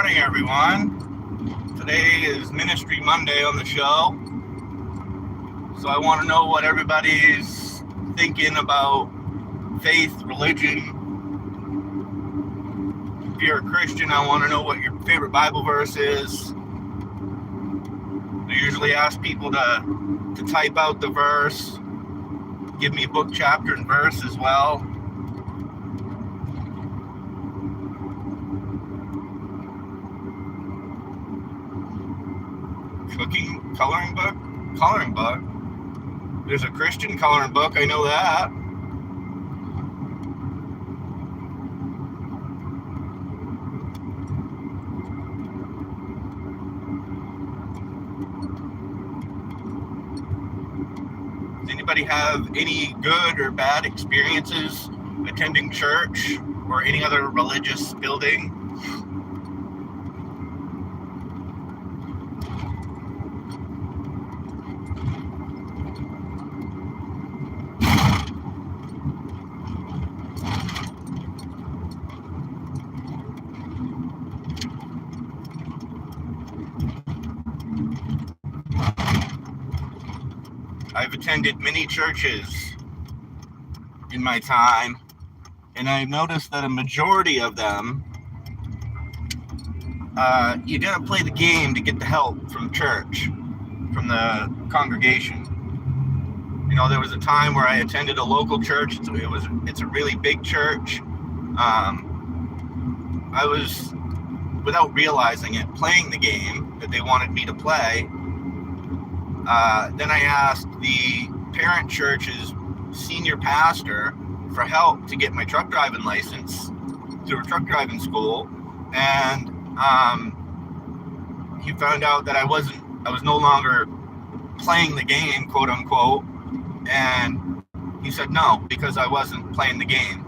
morning, everyone. Today is Ministry Monday on the show. So I want to know what everybody's thinking about faith, religion. If you're a Christian, I want to know what your favorite Bible verse is. I usually ask people to type out the verse, give me book, chapter, and verse as well. Cooking coloring book? Coloring book? There's a Christian coloring book, I know that. Does anybody have any good or bad experiences attending church or any other religious building? I've attended many churches in my time, and I've noticed that a majority of them, you gotta play the game to get the help from church, from the congregation. You know, there was a time where I attended a local church. It's a really big church. I was, without realizing it, playing the game that they wanted me to play. Then I asked the parent church's senior pastor for help to get my truck driving license through a truck driving school, and he found out that I was no longer playing the game, quote unquote, and he said no, because I wasn't playing the game.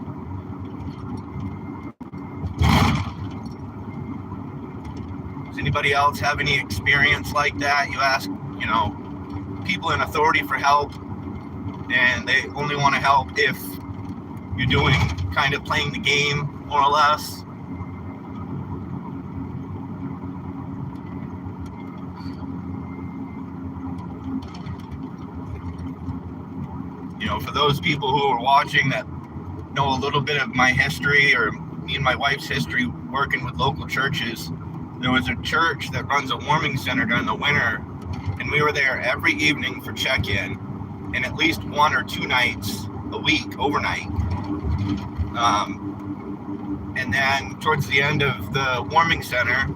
Does anybody else have any experience like that? You ask, people in authority for help, and they only want to help if you're doing kind of playing the game, more or less. For those people who are watching that know a little bit of my history, or me and my wife's history working with local churches, there was a church that runs a warming center during the winter, and we were there every evening for check-in, and at least 1 or 2 nights a week, overnight. And then towards the end of the warming center,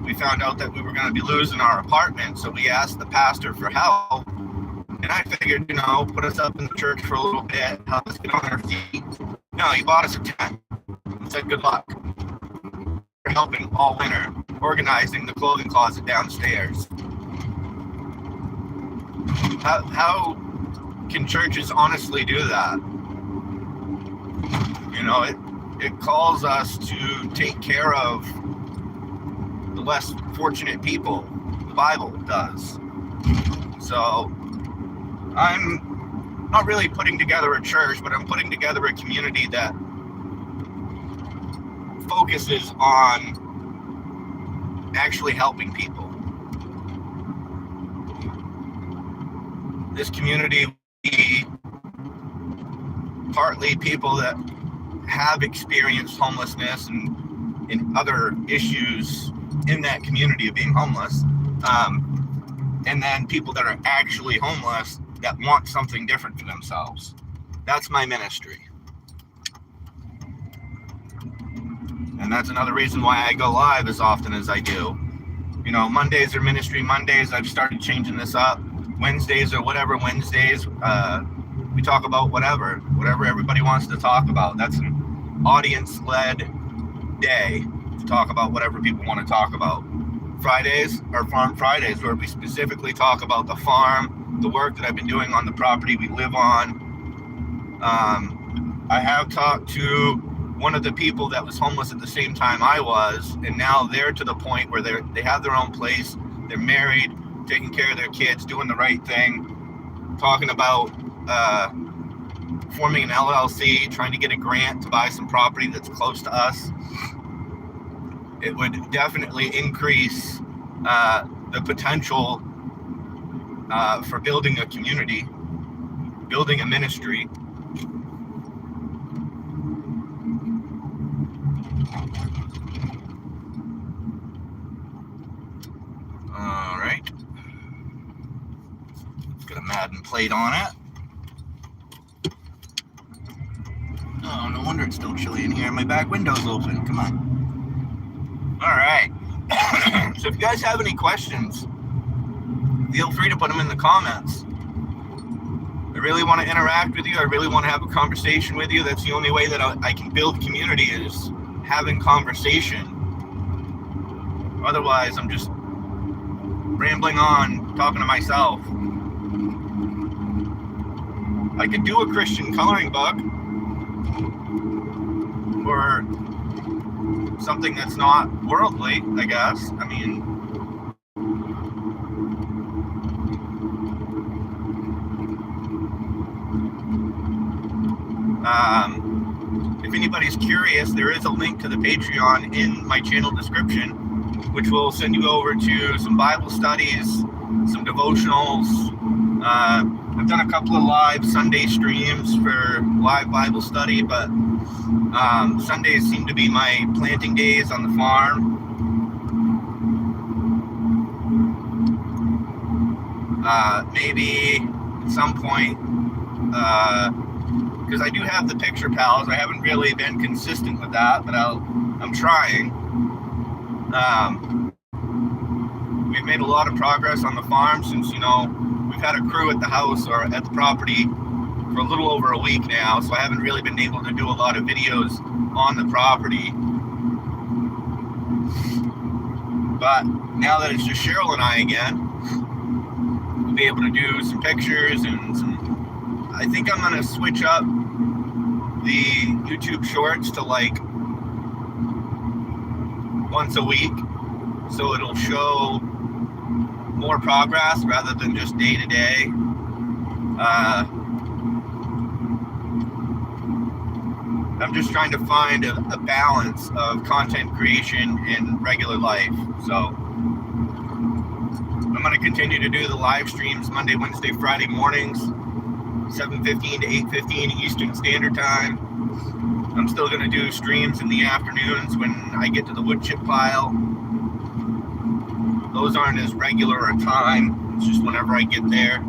we found out that we were going to be losing our apartment, so we asked the pastor for help. And I figured, put us up in the church for a little bit, help us get on our feet. No, he bought us a tent and said, good luck. We're helping all winter, organizing the clothing closet downstairs. How can churches honestly do that? It calls us to take care of the less fortunate people. The Bible does. So I'm not really putting together a church, but I'm putting together a community that focuses on actually helping people. This community will be partly people that have experienced homelessness and other issues in that community of being homeless, and then people that are actually homeless that want something different for themselves. That's my ministry. And that's another reason why I go live as often as I do. Mondays are Ministry Mondays. I've started changing this up. Wednesdays or whatever Wednesdays, we talk about whatever everybody wants to talk about. That's an audience-led day to talk about whatever people want to talk about. Fridays are Farm Fridays, where we specifically talk about the farm, the work that I've been doing on the property we live on. I have talked to one of the people that was homeless at the same time I was, and now they're to the point where they have their own place, they're married, taking care of their kids, doing the right thing, talking about forming an LLC, trying to get a grant to buy some property that's close to us. it would definitely increase the potential for building a community, building a ministry. All right. Got a Madden plate on it. Oh, no wonder it's still chilly in here. My back window's open. Come on. All right. So if you guys have any questions, feel free to put them in the comments. I really want to interact with you. I really want to have a conversation with you. That's the only way that I can build community, is having conversation. Otherwise, I'm just rambling on, talking to myself. I could do a Christian coloring book, or something that's not worldly, I guess. I mean, if anybody's curious, there is a link to the Patreon in my channel description, which will send you over to some Bible studies, some devotionals. I've done a couple of live Sunday streams for live Bible study, but Sundays seem to be my planting days on the farm. Maybe at some point, because I do have the picture pals. I haven't really been consistent with that, but I'm trying. We've made a lot of progress on the farm since, we've had a crew at the house or at the property for a little over a week now, so I haven't really been able to do a lot of videos on the property. But now that it's just Cheryl and I again, we'll be able to do some pictures and I think I'm going to switch up the YouTube shorts to like once a week, so it'll show more progress rather than just day to day. I'm just trying to find a balance of content creation and regular life. So I'm going to continue to do the live streams Monday, Wednesday, Friday mornings, 7:15 to 8:15 Eastern Standard Time. I'm still going to do streams in the afternoons when I get to the wood chip pile. Those aren't as regular a time. It's just whenever I get there.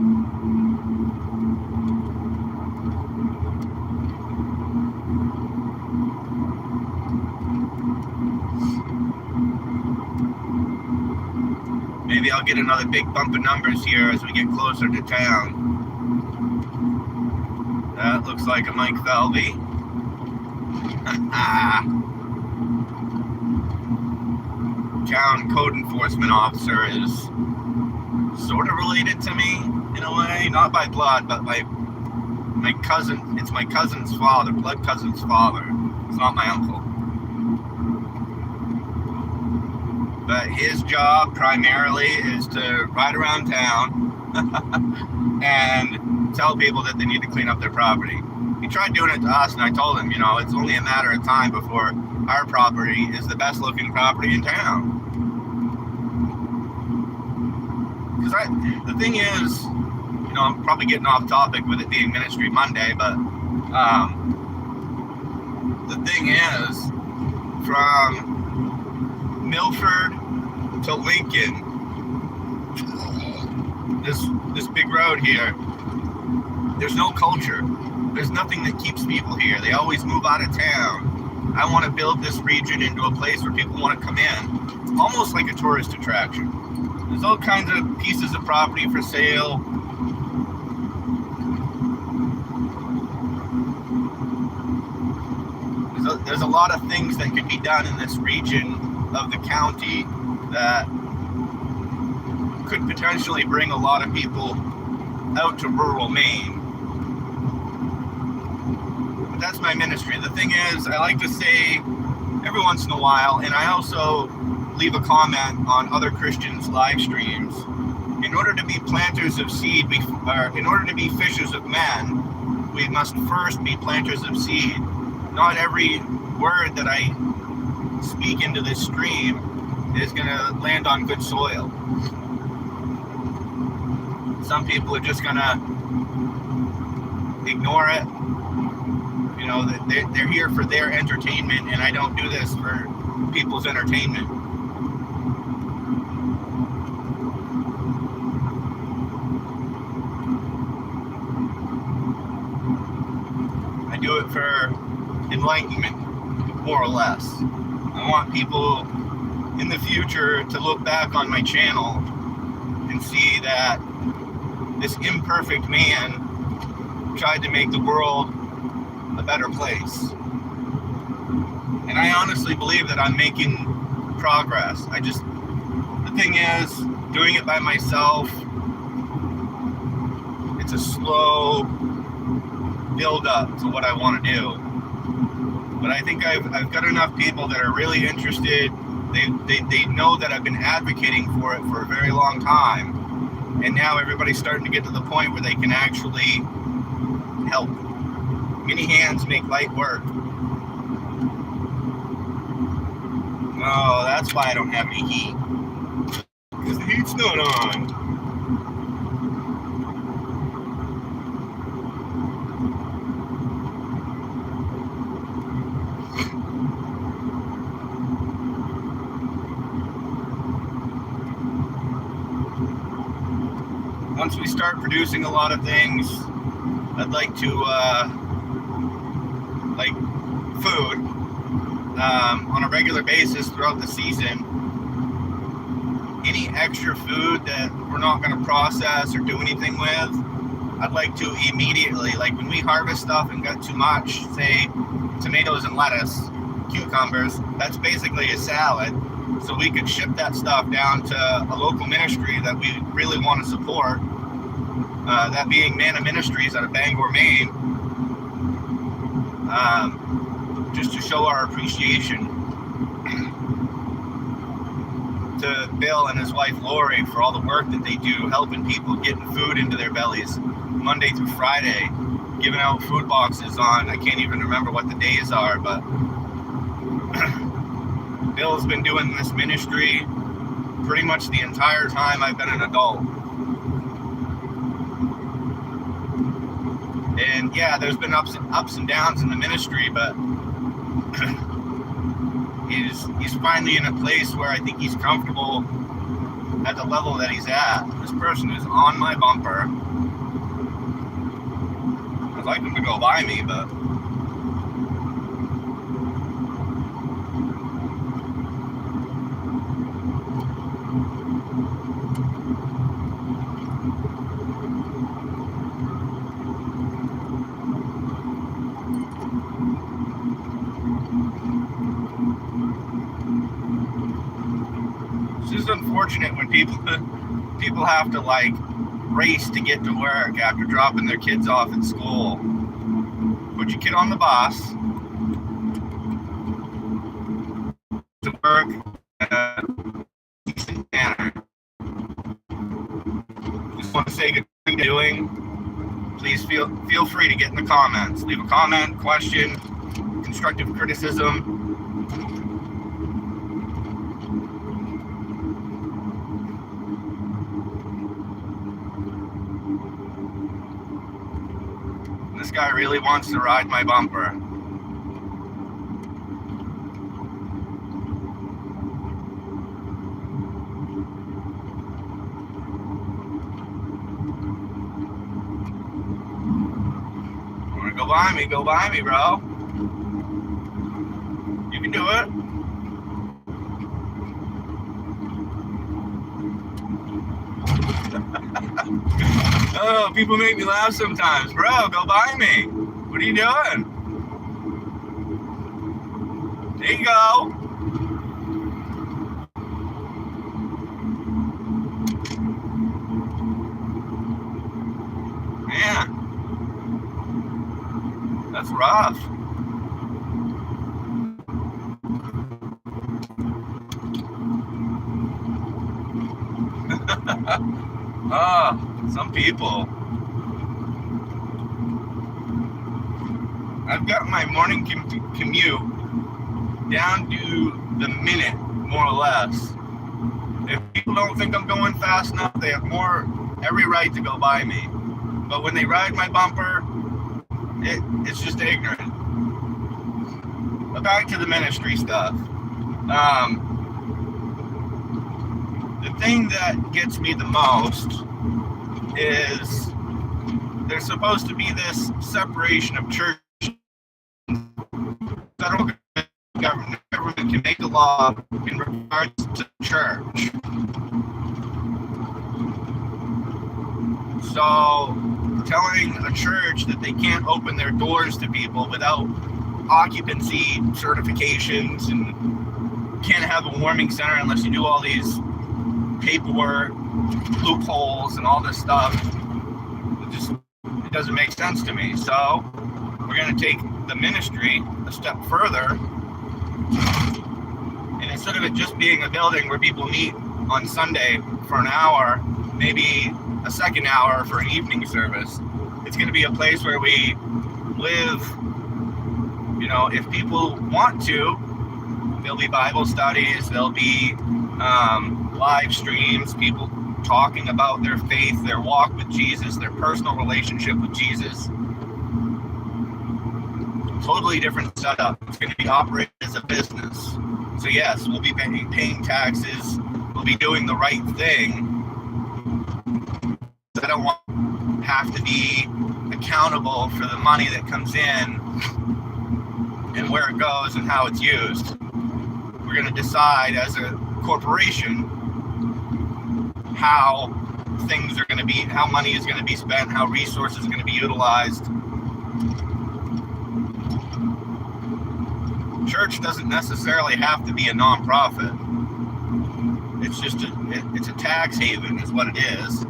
Maybe I'll get another big bump of numbers here as we get closer to town. That looks like a Mike Falvey. Town code enforcement officer is sort of related to me in a way, not by blood, but by my cousin. It's my cousin's father, blood cousin's father. It's not my uncle. But his job primarily is to ride around town and tell people that they need to clean up their property. He tried doing it to us, and I told him, it's only a matter of time before our property is the best looking property in town. Because the thing is, I'm probably getting off topic with it being Ministry Monday, but the thing is, from Milford to Lincoln, this big road here, there's no culture. There's nothing that keeps people here. They always move out of town. I want to build this region into a place where people want to come in, almost like a tourist attraction. There's all kinds of pieces of property for sale. There's a lot of things that could be done in this region of the county that could potentially bring a lot of people out to rural Maine. But that's my ministry. The thing is, I like to say every once in a while, and I also leave a comment on other Christians' live streams. In order to be planters of seed, in order to be fishers of men, we must first be planters of seed. Not every word that I speak into this stream is going to land on good soil. Some people are just going to ignore it. You know, they're here for their entertainment, and I don't do this for people's entertainment. I do it for enlightenment, more or less. I want people in the future to look back on my channel and see that this imperfect man tried to make the world a better place. And I honestly believe that I'm making progress. The thing is, doing it by myself, it's a slow build up to what I want to do. But I think I've got enough people that are really interested. They know that I've been advocating for it for a very long time. And now everybody's starting to get to the point where they can actually help. Many hands make light work. Oh, that's why I don't have any heat. Because the heat's not on. Once we start producing a lot of things, I'd like to, like food, on a regular basis throughout the season. Any extra food that we're not going to process or do anything with, I'd like to immediately, like when we harvest stuff and got too much, say tomatoes and lettuce, cucumbers, that's basically a salad. So we could ship that stuff down to a local ministry that we really want to support, that being Manna Ministries out of Bangor, Maine, just to show our appreciation to Bill and his wife Lori for all the work that they do, helping people getting food into their bellies Monday through Friday, giving out food boxes on, I can't even remember what the days are, but Bill's been doing this ministry pretty much the entire time I've been an adult. And yeah, there's been ups and downs in the ministry, but he's finally in a place where I think he's comfortable at the level that he's at. This person is on my bumper. I'd like him to go by me, but it's just unfortunate when people have to like race to get to work after dropping their kids off at school. Put your kid on the bus to work in a decent manner. Just want to say good thing doing. Please feel free to get in the comments. Leave a comment, question, constructive criticism. This guy really wants to ride my bumper. Wanna go by me, bro. You can do it. Oh, people make me laugh sometimes. Bro, go by me. What are you doing? There you go. Man, that's rough. Oh, some people. I've got my morning commute down to the minute, more or less. If people don't think I'm going fast enough, they have every right to go by me. But when they ride my bumper, it's just ignorant. But back to the ministry stuff. The thing that gets me the most is there's supposed to be this separation of church. Federal government can make a law in regards to church. So telling a church that they can't open their doors to people without occupancy certifications and can't have a warming center unless you do all these paperwork loopholes and all this stuff, it doesn't make sense to me. So we're going to take the ministry a step further, and instead of it just being a building where people meet on Sunday for an hour, maybe a second hour for an evening service, it's going to be a place where we live. You know, if people want to, there'll be Bible studies, there'll be live streams, people talking about their faith, their walk with Jesus, their personal relationship with Jesus. Totally different setup. It's going to be operated as a business. So yes, we'll be paying taxes, we'll be doing the right thing. I don't want to have to be accountable for the money that comes in and where it goes and how it's used. We're going to decide as a corporation how things are going to be, how money is going to be spent, how resources are going to be utilized. Church doesn't necessarily have to be a nonprofit. It's just it's a tax haven is what it is.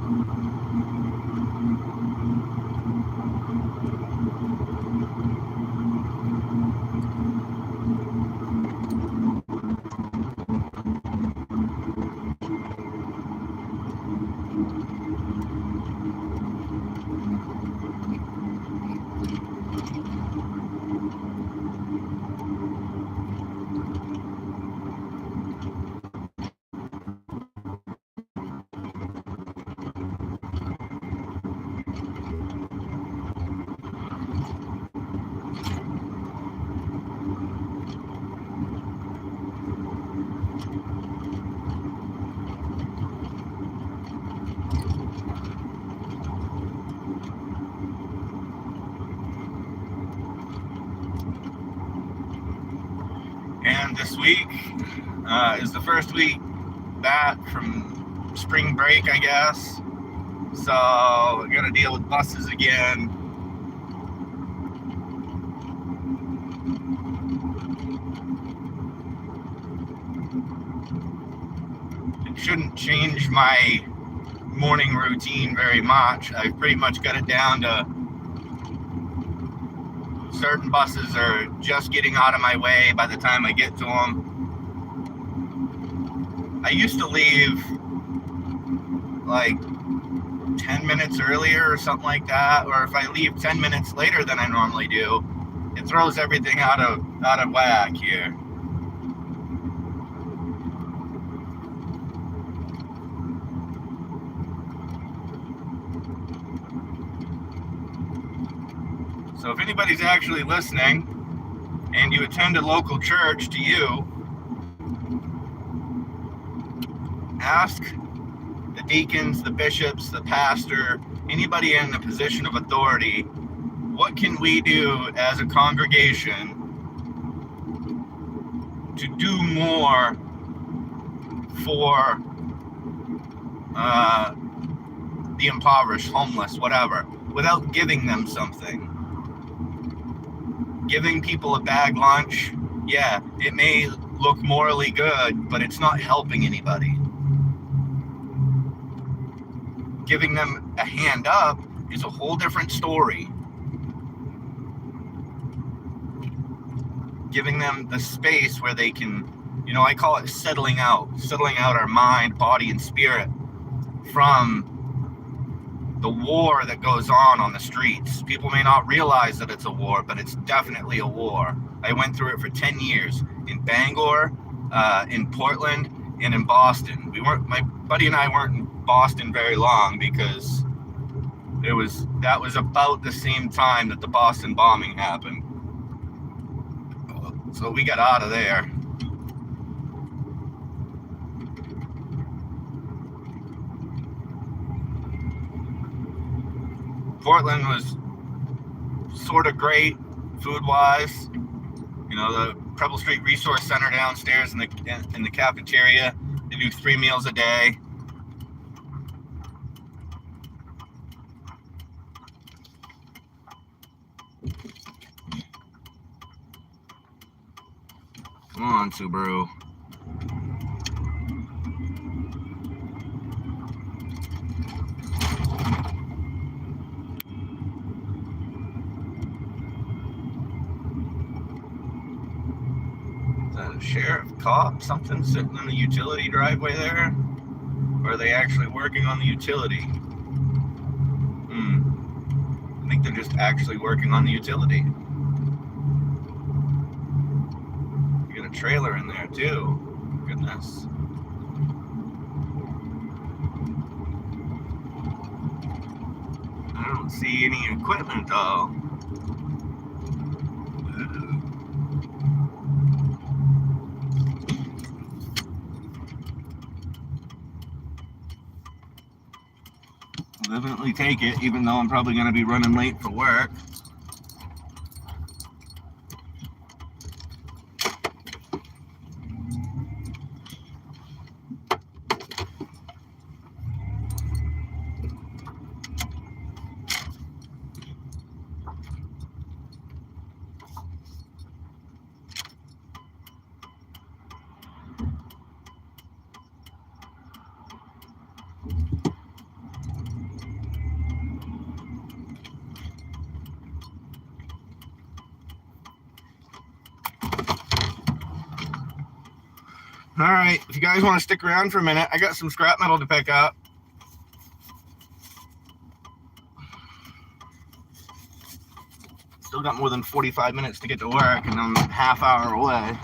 And this week is the first week back from spring break, I guess. So we're going to deal with buses again. It shouldn't change my morning routine very much. I've pretty much got it down to certain buses are just getting out of my way by the time I get to them. I used to leave like 10 minutes earlier or something like that, or if I leave 10 minutes later than I normally do, it throws everything out of whack here. So if anybody's actually listening and you attend a local church to you, ask the deacons, the bishops, the pastor, anybody in a position of authority, what can we do as a congregation to do more for the impoverished, homeless, whatever, without giving them something. Giving people a bag lunch, yeah, it may look morally good, but it's not helping anybody. Giving them a hand up is a whole different story. Giving them the space where they can, I call it settling out our mind, body, and spirit from the war that goes on the streets. People may not realize that it's a war, but it's definitely a war. I went through it for 10 years in Bangor, in Portland, and in Boston. My buddy and I weren't in Boston very long because that was about the same time that the Boston bombing happened. So we got out of there. Portland was sort of great food-wise. You know, the Preble Street Resource Center downstairs in the cafeteria, they do 3 meals a day. Come on, Subaru. Is that a sheriff, cop, something sitting in the utility driveway there? Or are they actually working on the utility? I think they're just actually working on the utility. You got a trailer in there too. Goodness. I don't see any equipment though. I'll definitely take it, even though I'm probably going to be running late for work. All right, if you guys want to stick around for a minute, I got some scrap metal to pick up. Still got more than 45 minutes to get to work, and I'm a half hour away.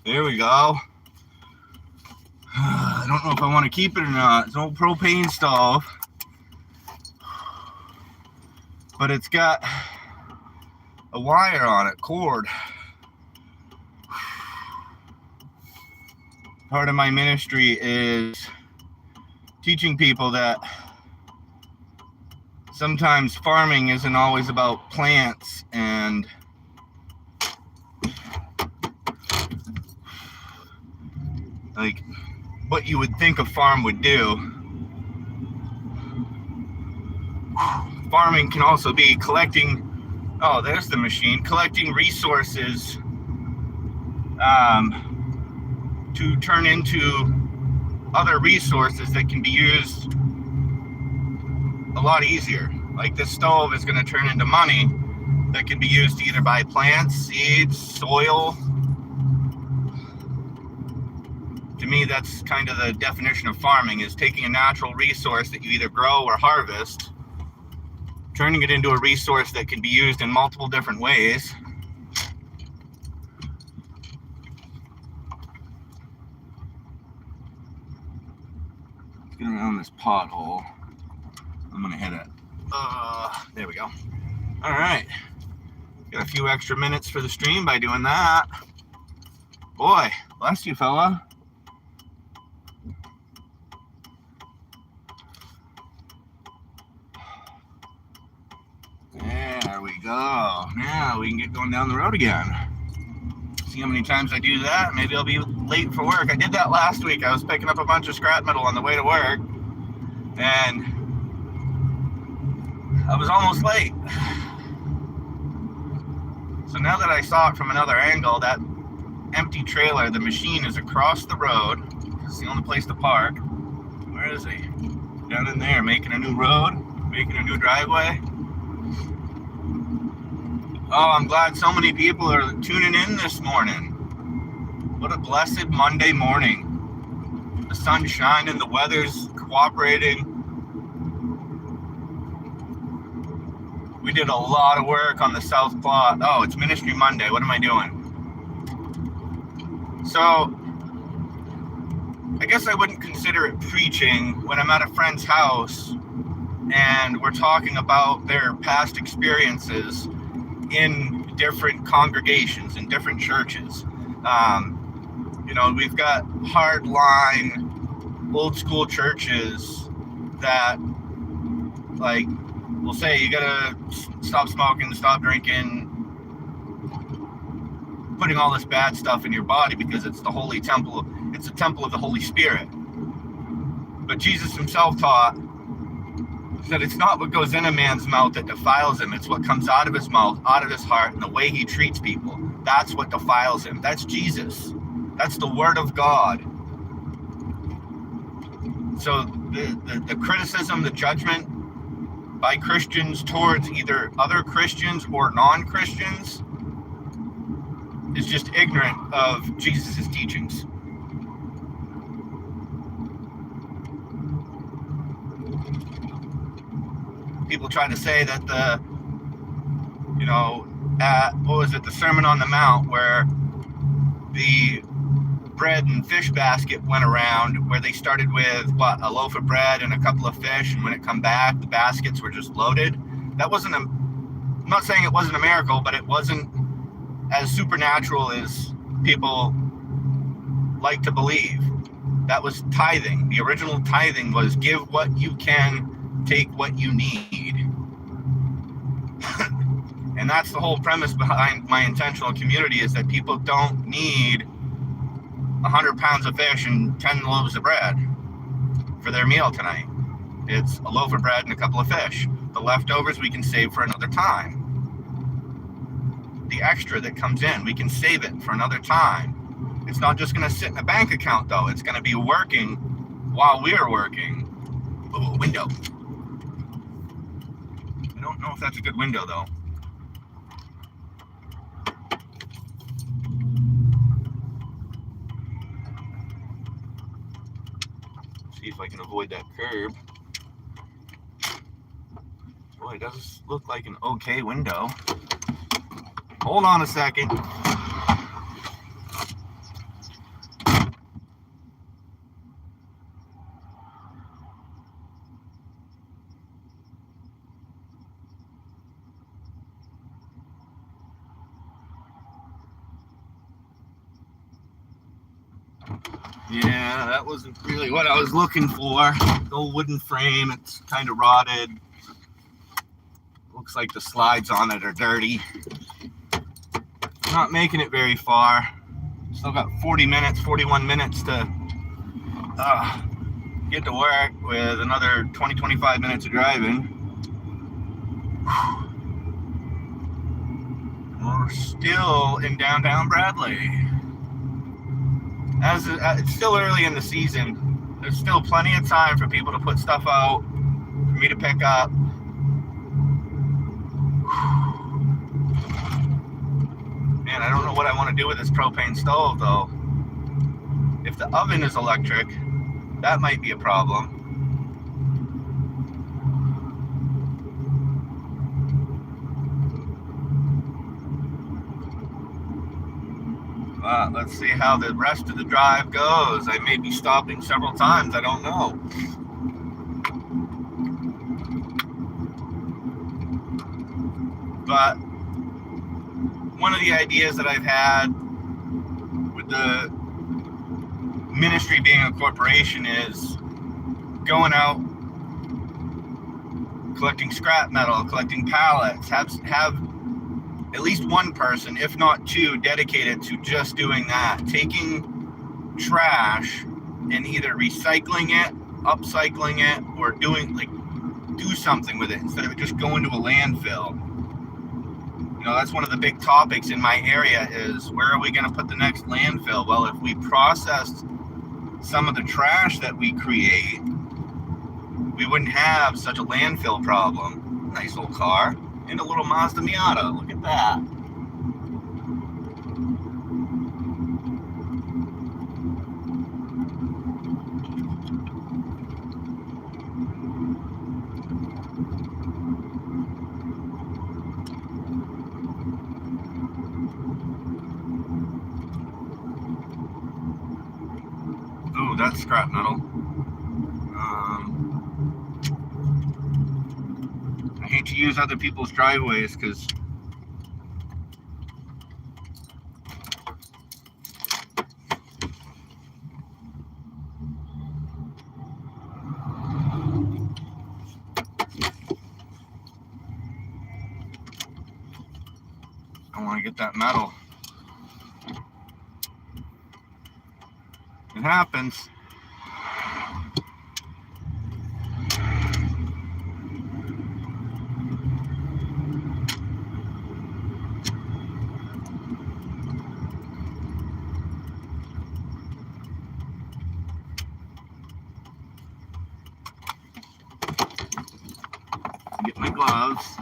There we go. I don't know if I want to keep it or not. It's an old propane stove. But it's got a wire on it, cord. Part of my ministry is teaching people that sometimes farming isn't always about plants and like what you would think a farm would do. Farming can also be collecting, oh, there's the machine, collecting resources to turn into other resources that can be used a lot easier. Like this stove is going to turn into money that can be used to either buy plants, seeds, soil. To me, that's kind of the definition of farming, is taking a natural resource that you either grow or harvest, turning it into a resource that can be used in multiple different ways. Let's get around this pothole. I'm gonna hit it. There we go. All right. Got a few extra minutes for the stream by doing that. Boy, bless you, fella. There we go. Now we can get going down the road again. See how many times I do that? Maybe I'll be late for work. I did that last week. I was picking up a bunch of scrap metal on the way to work, and I was almost late. So now that I saw it from another angle, that empty trailer, the machine is across the road. It's the only place to park. Where is he? Down in there, making a new road, making a new driveway. Oh, I'm glad so many people are tuning in this morning. What a blessed Monday morning. The sun's shining, the weather's cooperating. We did a lot of work on the South Plot. Oh, it's Ministry Monday. What am I doing? So, I guess I wouldn't consider it preaching when I'm at a friend's house and we're talking about their past experiences in different congregations, in different churches. We've got hardline, old school churches that, like, will say you gotta stop smoking, stop drinking, putting all this bad stuff in your body because it's the holy temple. It's a temple of the Holy Spirit. But Jesus himself taught that it's not what goes in a man's mouth that defiles him. It's what comes out of his mouth, out of his heart, and the way he treats people. That's what defiles him. That's Jesus. That's the Word of God. So the criticism, the judgment by Christians towards either other Christians or non-Christians is just ignorant of Jesus' teachings. People try to say that the Sermon on the Mount, where the bread and fish basket went around, where they started with a loaf of bread and a couple of fish, and when it come back, the baskets were just loaded. That wasn't I'm not saying it wasn't a miracle, but it wasn't as supernatural as people like to believe. That was tithing. The original tithing was give what you can, take what you need. And that's the whole premise behind my intentional community, is that people don't need 100 pounds of fish and 10 loaves of bread for their meal tonight. It's a loaf of bread and a couple of fish. The leftovers we can save for another time. The extra that comes in, we can save it for another time. It's not just going to sit in a bank account, though. It's going to be working while we're working. Oh, window. I don't know if that's a good window, though. See if I can avoid that curb. Boy, it does look like an okay window. Hold on a second. Yeah, that wasn't really what I was looking for. The old wooden frame, it's kind of rotted. Looks like the slides on it are dirty. Not making it very far. Still got 41 minutes to get to work with another 25 minutes of driving. We're still in downtown Bradley. It's still early in the season. There's still plenty of time for people to put stuff out, for me to pick up. what I want to do with this propane stove, though. If the oven is electric, that might be a problem. Let's see how the rest of the drive goes. I may be stopping several times. I don't know. But one of the ideas that I've had with the ministry being a corporation is going out, collecting scrap metal, collecting pallets, have at least one person, if not two, dedicated to just doing that, taking trash and either recycling it, upcycling it, or do something with it instead of it just going to a landfill. You know, that's one of the big topics in my area is where are we going to put the next landfill? Well, if we processed some of the trash that we create, we wouldn't have such a landfill problem. Nice old car. And a little Mazda Miata. Look at that. Ooh, that's scrap metal. I hate to use other people's driveways because I want to get that metal. It happens. Get my gloves.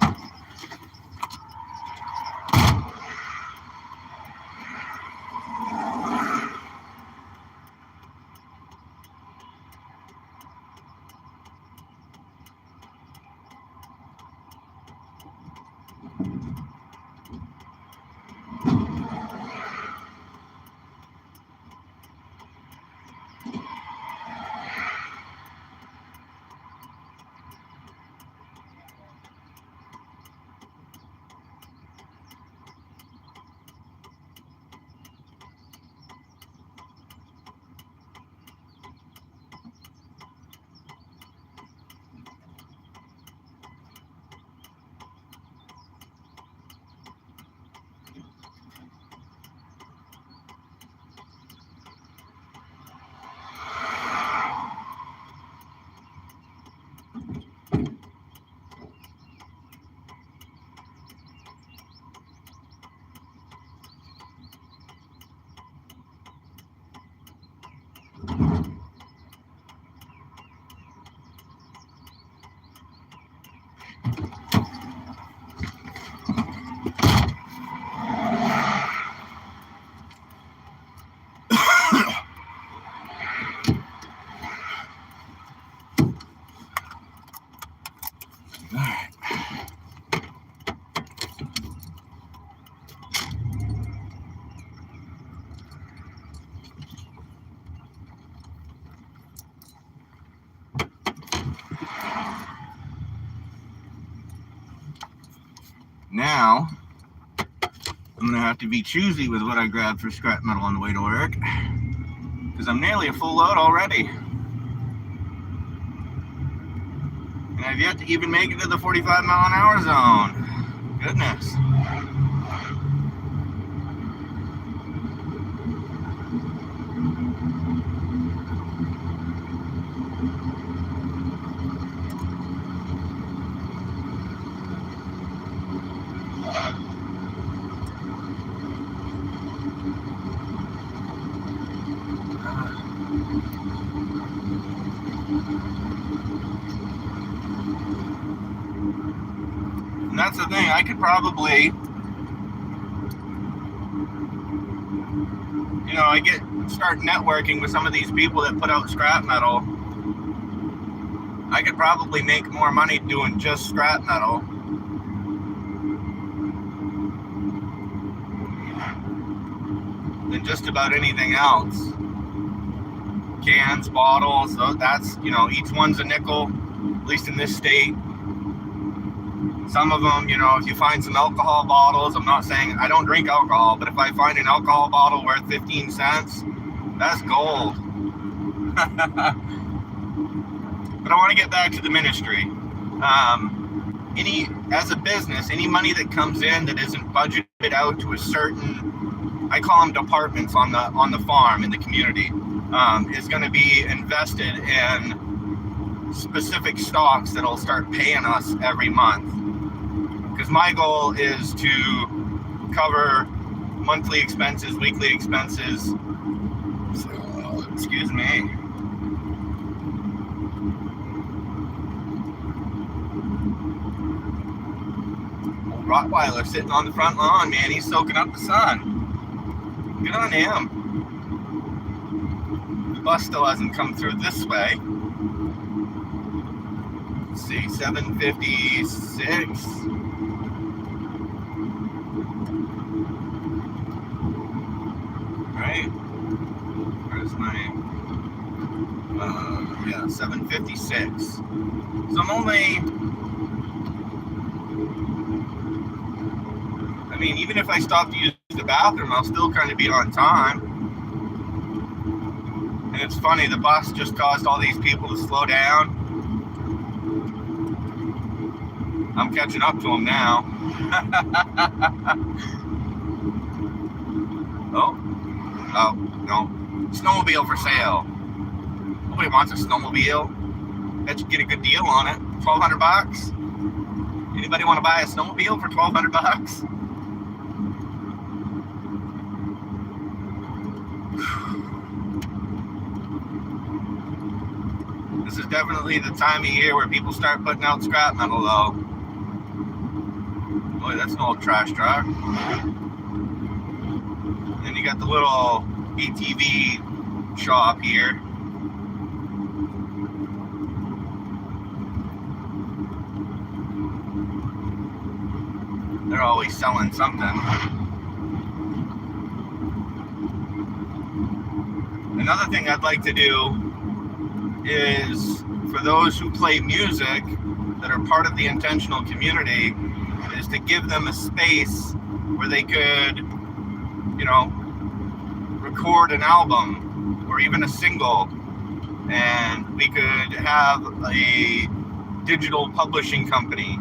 Now, I'm going to have to be choosy with what I grab for scrap metal on the way to work, because I'm nearly a full load already. And I've yet to even make it to the 45-mile-an-hour zone. Goodness. And that's the thing, I could probably I start networking with some of these people that put out scrap metal. I could probably make more money doing just scrap metal than just about anything else. Cans, bottles, that's, each one's a nickel, at least in this state. Some of them, if you find some alcohol bottles, I'm not saying I don't drink alcohol, but if I find an alcohol bottle worth 15 cents, that's gold. But I want to get back to the ministry. As a business, any money that comes in that isn't budgeted out to a certain, I call them departments on the farm in the community, is going to be invested in specific stocks that'll start paying us every month. Because my goal is to cover monthly expenses, weekly expenses. Excuse me. Old Rottweiler sitting on the front lawn, man. He's soaking up the sun. Good on him. The bus still hasn't come through this way. Let's see, 756. Right? Where's my 756. So I'm only, even if I stop to use the bathroom, I'll still kind of be on time. And it's funny, the bus just caused all these people to slow down. I'm catching up to them now. Oh, no. Snowmobile for sale. Nobody wants a snowmobile. Bet you get a good deal on it. $1,200. Anybody want to buy a snowmobile for $1,200? This is definitely the time of year where people start putting out scrap metal, though. Boy, that's an old trash truck. Then you got the little ATV shop here. They're always selling something. Another thing I'd like to do is, for those who play music that are part of the intentional community, is to give them a space where they could, record an album or even a single, and we could have a digital publishing company.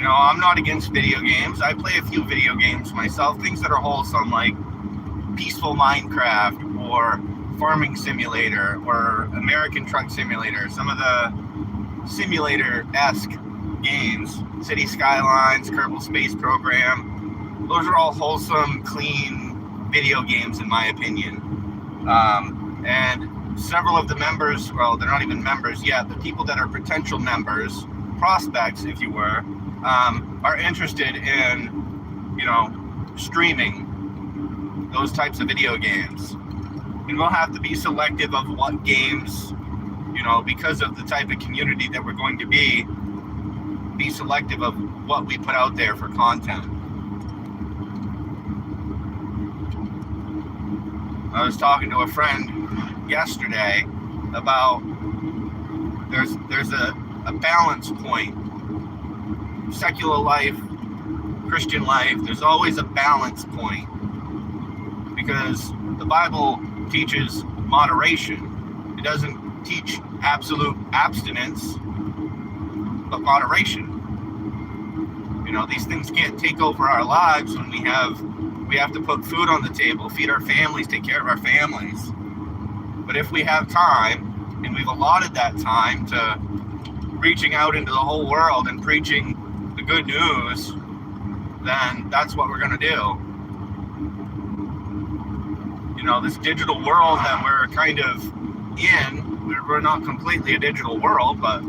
I'm not against video games. I play a few video games myself, things that are wholesome, like Peaceful Minecraft or Farming Simulator or American Truck Simulator, some of the simulator-esque games, City Skylines, Kerbal Space Program. Those are all wholesome, clean video games, in my opinion. And several of the members, well, they're not even members yet, the people that are potential members, prospects, if you were, are interested in, streaming those types of video games. And we'll have to be selective of what games, because of the type of community that we're going to be selective of what we put out there for content. I was talking to a friend yesterday about there's a balance point. Secular life, Christian life, there's always a balance point, because the Bible teaches moderation. It doesn't teach absolute abstinence, but moderation. These things can't take over our lives when we have to put food on the table, feed our families, take care of our families. But if we have time, and we've allotted that time to reaching out into the whole world and preaching the good news, then that's what we're going to do. You know, this digital world that we're kind of in, we're not completely a digital world, but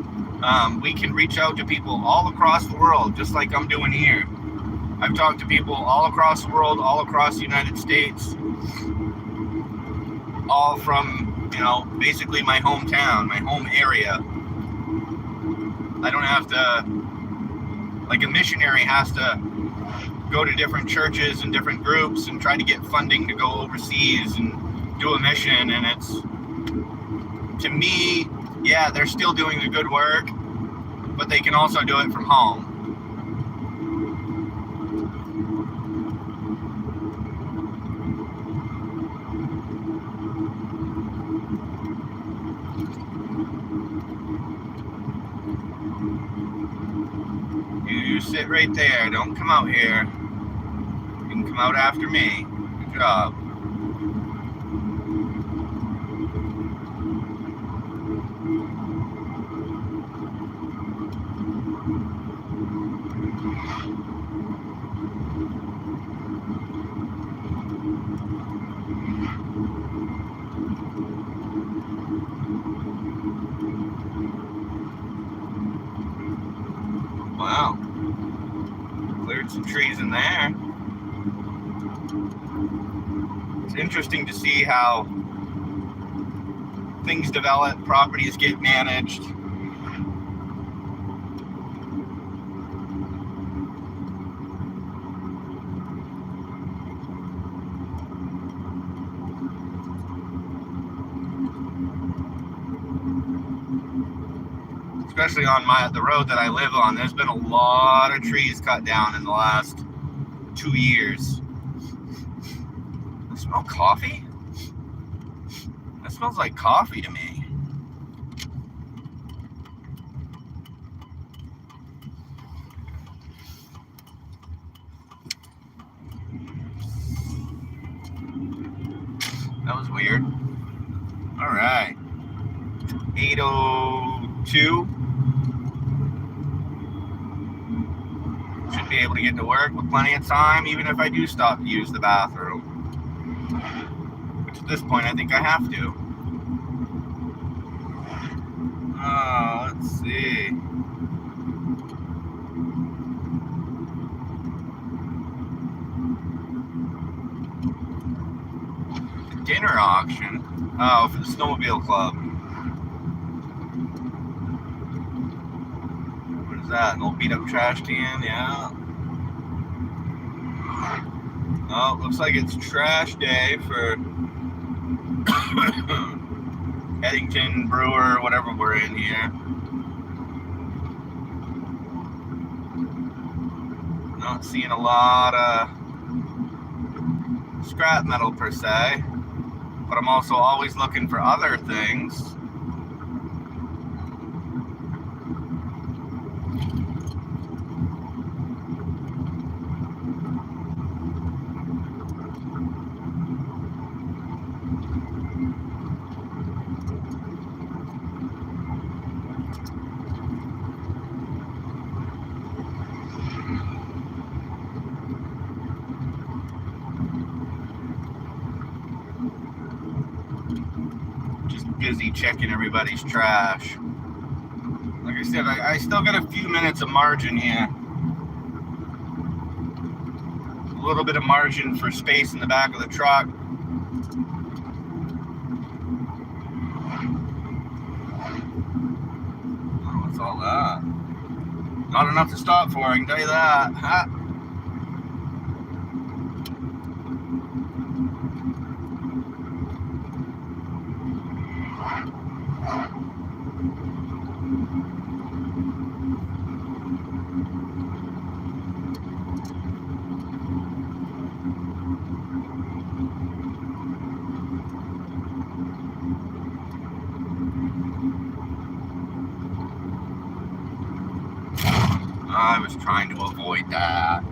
we can reach out to people all across the world, just like I'm doing here. I've talked to people all across the world, all across the United States, all from, you know, basically my hometown, my home area. I don't have to, like a missionary has to go to different churches and different groups and try to get funding to go overseas and do a mission. And it's, to me, yeah, they're still doing the good work, but they can also do it from home. You sit right there. Don't come out here. You can come out after me. Good job. Wow. Cleared some trees in there. It's interesting to see how things develop, properties get managed. Especially on the road that I live on, there's been a lot of trees cut down in the last 2 years. I smell coffee? That smells like coffee to me. That was weird. All right. 8:02. Should be able to get to work with plenty of time, even if I do stop to use the bathroom. Which at this point, I think I have to. Let's see. The dinner auction. Oh, for the snowmobile club. What is that? An old beat up trash can? Yeah. Oh, looks like it's trash day for Eddington Brewer, whatever we're in here. Not seeing a lot of scrap metal per se, but I'm also always looking for other things. Busy checking everybody's trash. Like I said, I still got a few minutes of margin here. A little bit of margin for space in the back of the truck. Oh, what's all that? Not enough to stop for, I can tell you that. Ha. I was trying to avoid that.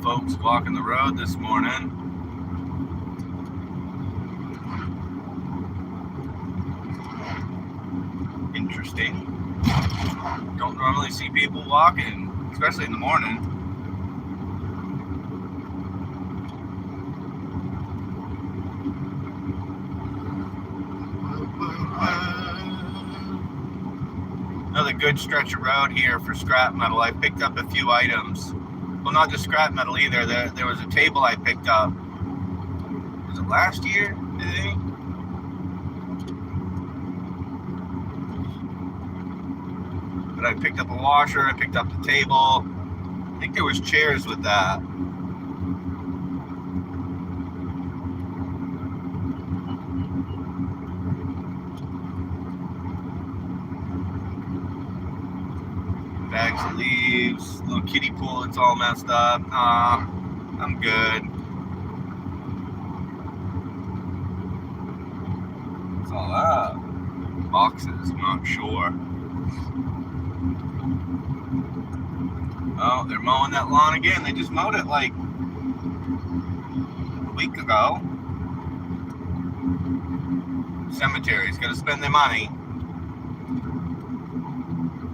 folks walking the road this morning. Interesting. Don't normally see people walking, especially in the morning. Another good stretch of road here for scrap metal. I picked up a few items. Well, not just scrap metal either. There was a table I picked up. Was it last year, I think? But I picked up a washer, I picked up the table. I think there was chairs with that. Bags of leaves, little kiddie pool, it's all messed up. I'm good. What's all that? Boxes, I'm not sure. Oh, they're mowing that lawn again. They just mowed it like a week ago. Cemeteries, gotta spend their money.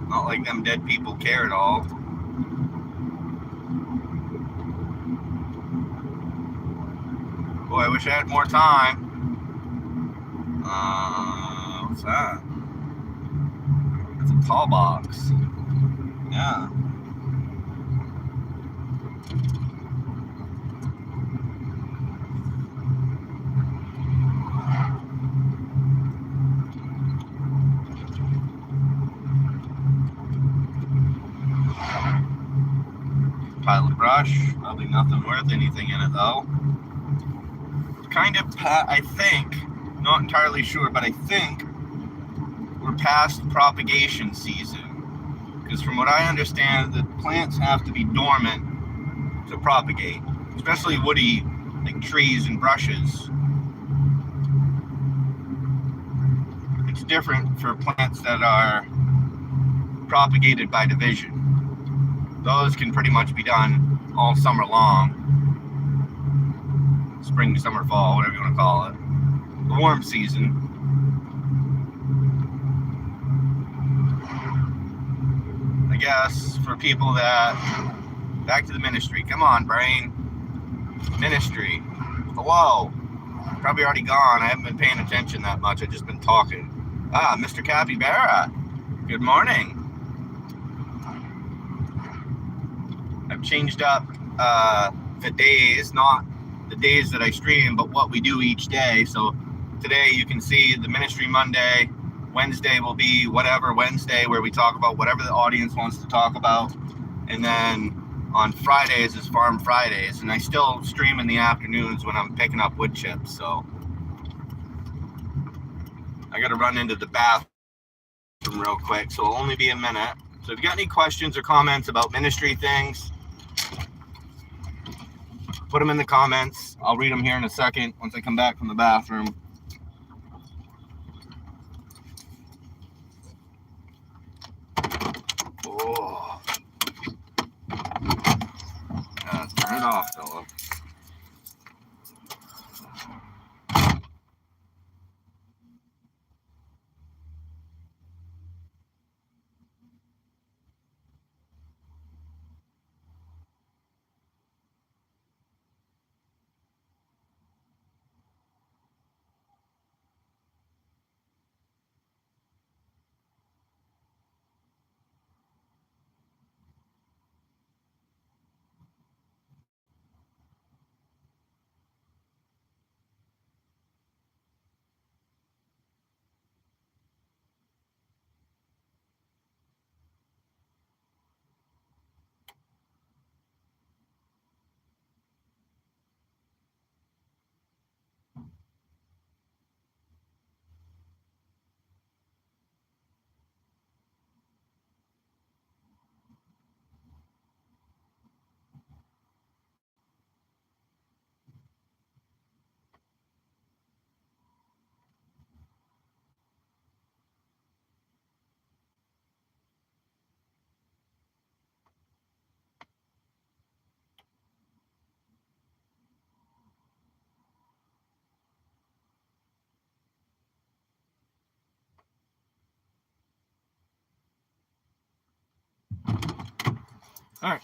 Not like them dead people care at all. Boy, I wish I had more time. What's that? It's a tall box. Yeah. Pile of brush, probably nothing worth anything in it though. Kind of, I think, not entirely sure, but I think we're past propagation season. Because from what I understand, the plants have to be dormant to propagate, especially woody, like trees and brushes. It's different for plants that are propagated by division. Those can pretty much be done all summer long. Spring, summer, fall, whatever you want to call it. The warm season. I guess for people that, back to the ministry. Come on, brain. Ministry. Hello. Probably already gone. I haven't been paying attention that much. I've just been talking. Mr. Capybara. Good morning. I've changed up the days, not the days that I stream, but what we do each day. So today you can see the ministry Monday. Wednesday will be whatever Wednesday, where we talk about whatever the audience wants to talk about. And then on Fridays is Farm Fridays. And I still stream in the afternoons when I'm picking up wood chips. So I got to run into the bathroom real quick. So it'll only be a minute. So if you got any questions or comments about ministry things, put them in the comments. I'll read them here in a second once I come back from the bathroom. Oh. Turn it off, fella. Alright,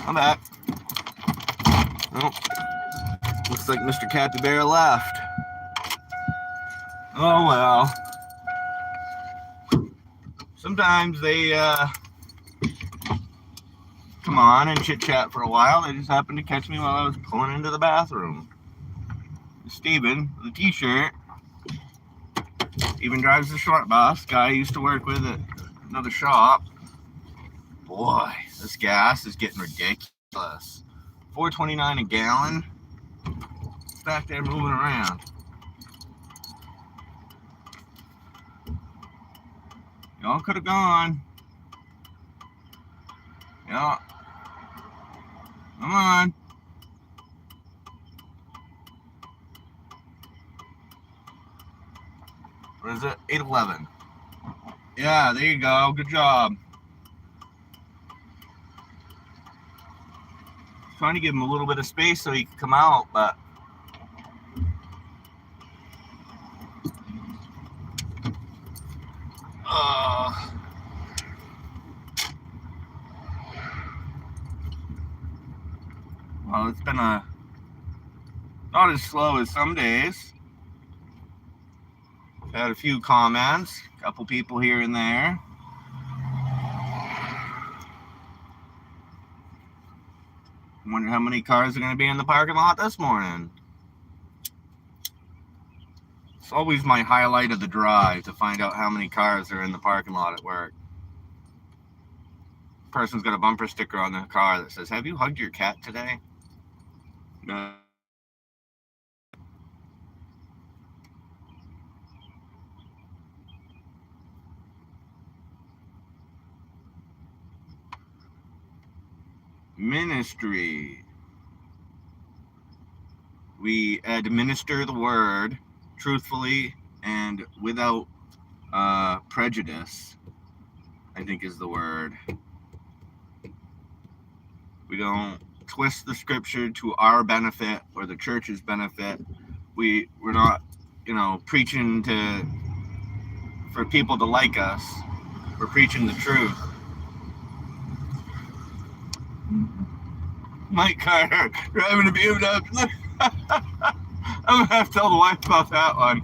I'm back. Oh, looks like Mr. Capybara left. Oh well. Sometimes they come on and chit-chat for a while. They just happened to catch me while I was pulling into the bathroom. Steven, the t-shirt, even drives the short bus. Guy I used to work with at another shop. Boy, this gas is getting ridiculous. $4.29 a gallon. It's back there moving around. Y'all could have gone. Yeah. Come on. What is it? 8:11. Yeah, there you go. Good job. Trying to give him a little bit of space so he can come out, but well, it's been not as slow as some days. I've had a few comments, a couple people here and there. I wonder how many cars are going to be in the parking lot this morning. It's always my highlight of the drive to find out how many cars are in the parking lot at work. Person's got a bumper sticker on their car that says, "Have you hugged your cat today?" No. Ministry. We administer the word truthfully and without prejudice, I think is the word. We don't twist the scripture to our benefit or the church's benefit. We're not, preaching for people to like us. We're preaching the truth. Mike Carter driving a BMW. I'm gonna have to tell the wife about that one.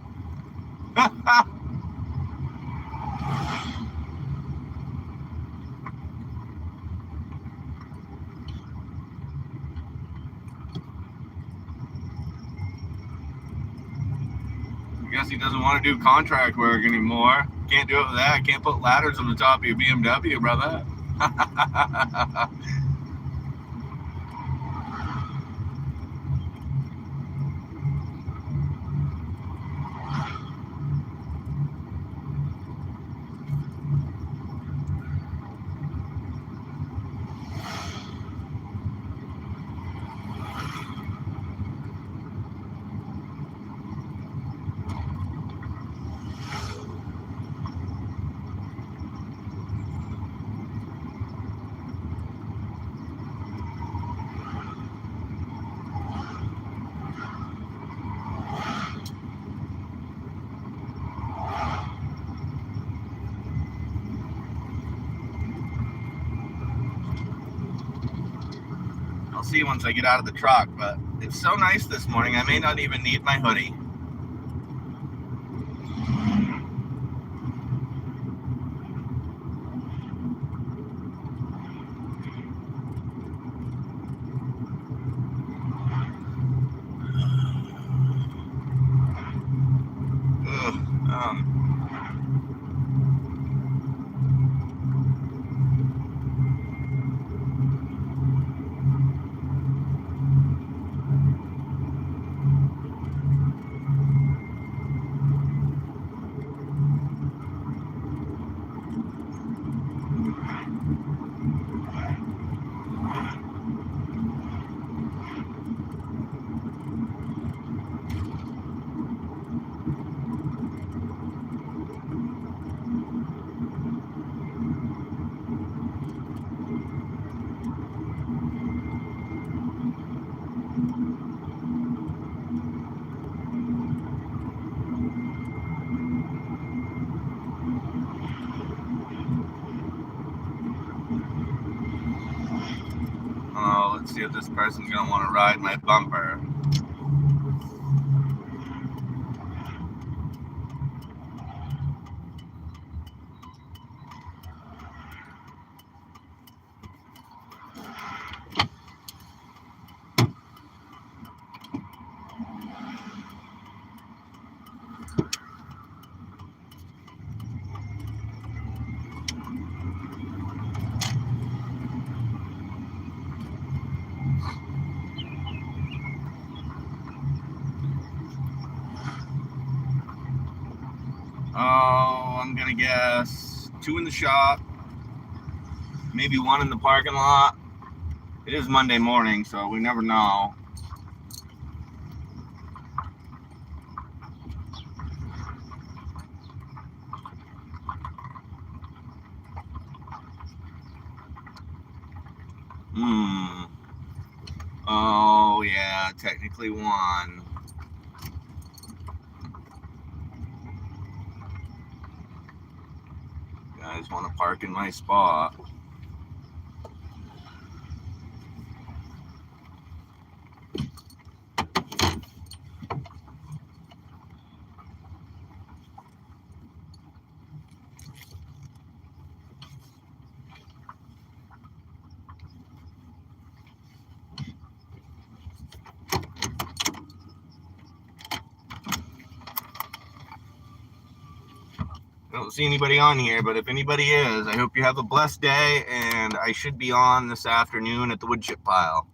I guess he doesn't want to do contract work anymore. Can't do it with that. Can't put ladders on the top of your BMW, brother. I'll see once I get out of the truck, but it's so nice this morning, I may not even need my hoodie. let's see if this person's gonna want to ride my bumper. Oh, I'm gonna guess 2 in the shop, maybe 1 in the parking lot. It is Monday morning, so we never know. Oh, yeah, technically 1. Guys want to park in my spot. I don't see anybody on here, but if anybody is, I hope you have a blessed day, and I should be on this afternoon at the wood chip pile.